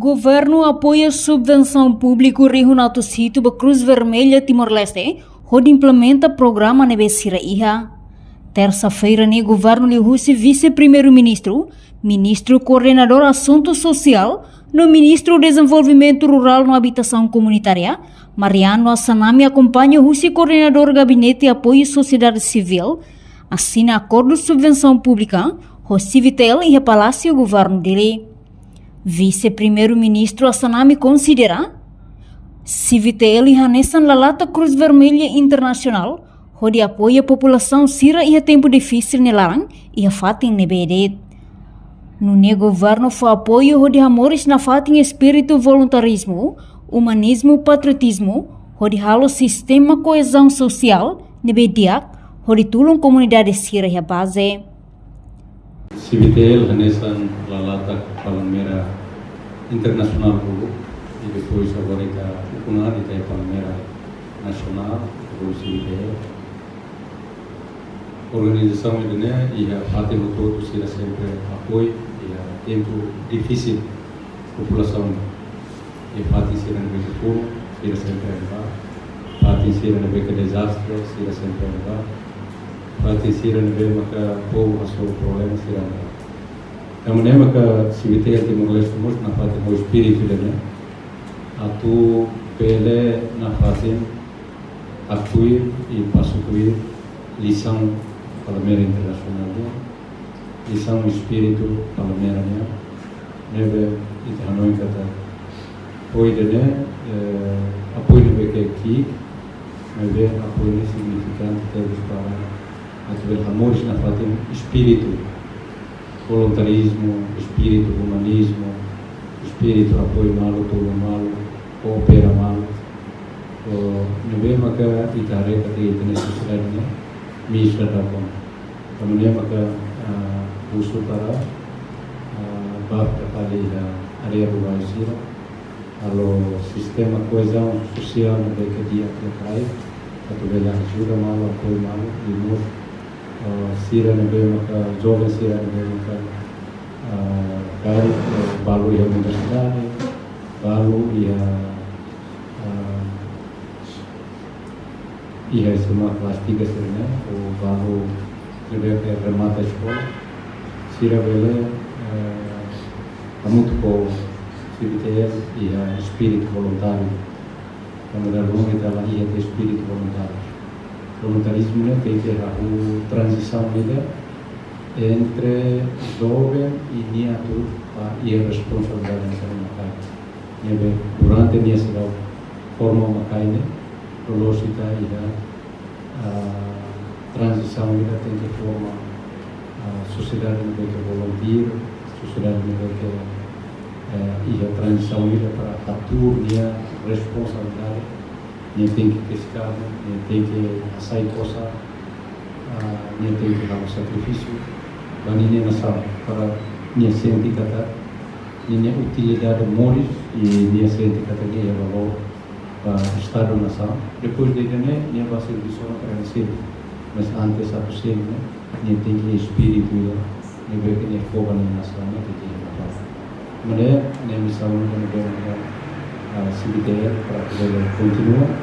Governo apoia subvenção pública regional do sítio da Cruz Vermelha Timor-Leste, onde implementa programa Nebesira Iha. Terça-feira, o governo lhe Rússia vice-primeiro-ministro, ministro coordenador assunto social, no ministro desenvolvimento rural e habitação comunitária, Mariano Assanami acompanha o Rússia coordenador gabinete apoio sociedade civil, assina acordo de subvenção pública, o Civitel e o Palácio Governo dele. Vice-primeiro-ministro Assanami considera Civitel e Hanessan Lalata Cruz Vermelha Internacional, onde apoia a população sira e a tempo difícil nelarang e a fatin nebedet. No governo foi apoio onde amores na fatin espírito voluntarismo, humanismo, patriotismo, onde halo sistema coesão social nebediak, onde tulung comunidade sira e a base. Civitel, Hanessan Lalata Palmeira Internacional e depois agora a Ucunad e a Palmeira Nacional, o Civitel. Organização e a parte do todo será sempre apoio e a tempo difícil população e parte será no beco fogo será sempre levar parte será no beco desastre será sempre levar parte será no beco que povo a seu problema será levar da maneira que se vier Timor-Leste muito na parte do espírito dele a tu pele na parte actuir e passuir lição Palmeira Internacional, lição espírito Palmeira, neve itano kata, apoio dele, apoio dele aqui, neve apoio significante terus para atuar amores na parte espírito, voluntarismo, espírito humanismo, espírito apoio malo, todo malo, coopera malo, neve maka itare kata itane sociedade Misra dalam, kemudian maka usul para bab kali area rural sira, kalau sistema coesão social mereka dia terkait, atau bela ajuda malu, apoio malu, limur sira nebe maka jovem sira nebe maka kali balu yang universidade, balu ia semua kelas 3 sebenarnya, baru lebih ke remata sekolah, sira bela kamu tuh Civitel ia espírito voluntário, kemudian kita lah ia espírito voluntário, voluntarismo né tem que a transição dele entre jovem e neto a ia responsabilidade nessa makai, nebe durante dia sedang forma makai né velocita e a transição ainda tem que formar a sociedade não tem que voluntário, sociedade não tem que e a transição ainda para atuar a responsabilidade, nem tem que pescar, nem tem que sair coisa, nem tem que dar sacrifício, mas nem nasar para nem sentir kata, nem utilidade moris e nem sentir kata que é valor Estado nação, depois de né, nem vai ser de só para receber, mas antes a possível, né, nem tem que espírito, nem ver que nem fogo na nação, né, tem que ir mas nem missão não tem a Civitel para poder continuar,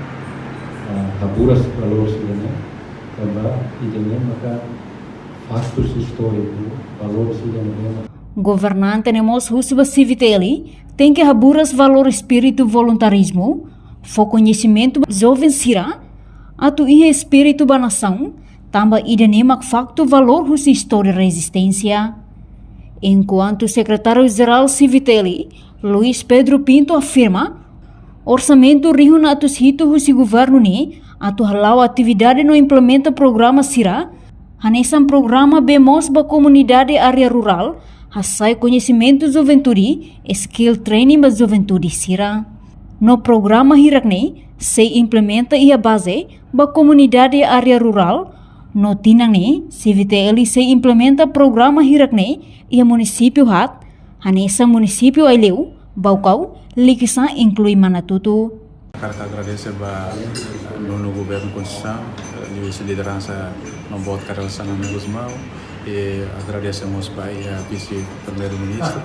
taburas valores né, também e também maka fatos históricos, valores né. Governante nemos Rússia Civiteli tem que haburas valor espírito voluntarismo. Fo conhecimento jovem sira, atu ia espírito ba nação, tamba idenemak facto valor hus história resistência. Enquanto secretário-geral Civiteli, Luiz Pedro Pinto afirma, orçamento riho na atus hito hus governo ni, atu halau atividade no implementa programa sira, hanesan programa bemos ba comunidade área rural, hasai conhecimento juventude, skill training ba juventude sira. No programa Hirakne, se implementa a base ba comunidade área rural. No Tinangne, Civitel se implementa programa Hirakne e a município hat, Hanessa município Aileu, Baucau, Likisan inclui Manatutu. Carta agradece ao governo constitucional, a sua liderança no voto Carlos Sanami Guzmão, e agradecemos ao vice-primeiro-ministro,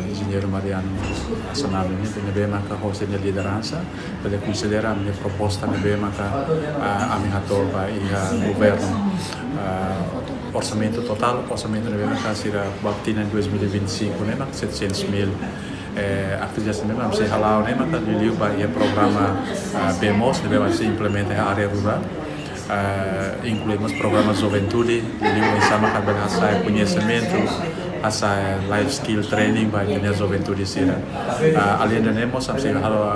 engenheiro Mariano Assanado ini nebe maka hosnya liderança pada considera minha proposta nebe maka ami hato ba ia governo orçamento total nebe maka sira baktina 2025 né maka 700.000 atividades nebe maka halau né maka diliu ba ia programa BEMOS nebe maka implementa a área rural incluímos programas juventude diliu sama kan bahasa conhecimento asa life skill training by a juventude sira além da nemos sampai halo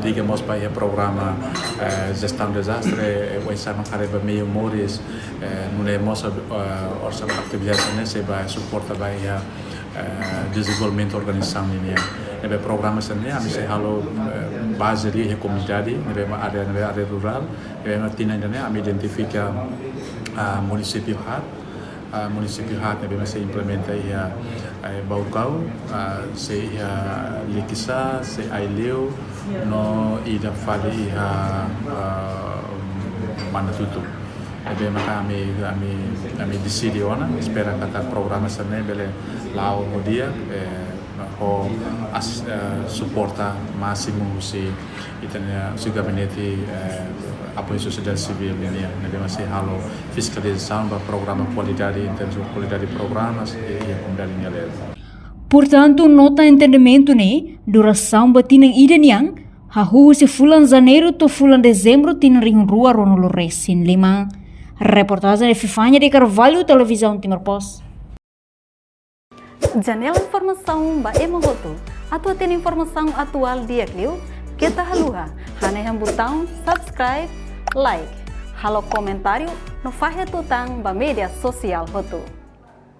digamos by a programa gestão de desastre o sama careba meio mores no nemos orçam atividades nesse by suporta by desenvolvimento organização ini nebe programa sene ami se halo base di comunidade nebe área rural nebe tina indane ami identifica município hat nebe masih implementa ia Baucau se ia Likisa se Aileu no ida fali ia Manatutu nebe maka ami decidi ona espera kata programa sene bele lao modia ho suporta máximo si itania si gabinete apoio sociedade civil ini nebe masih halo fiscalização para programa qualidade em termos de qualidade de programas e a comunidade nela. Portanto, nota entendimento ne duração batinang ideniang hahu se fulan janeiro to fulan dezembro tinring rua ronolo resin lima. Reportagem de Fifanya de Carvalho, Televisão Timor Post. Janela informação ba emohoto. Atau tem informação atual dia kliu. Kita haluha. Hane botão subscribe, like. Halo comentário no fahe tutang ba media sosial hotu.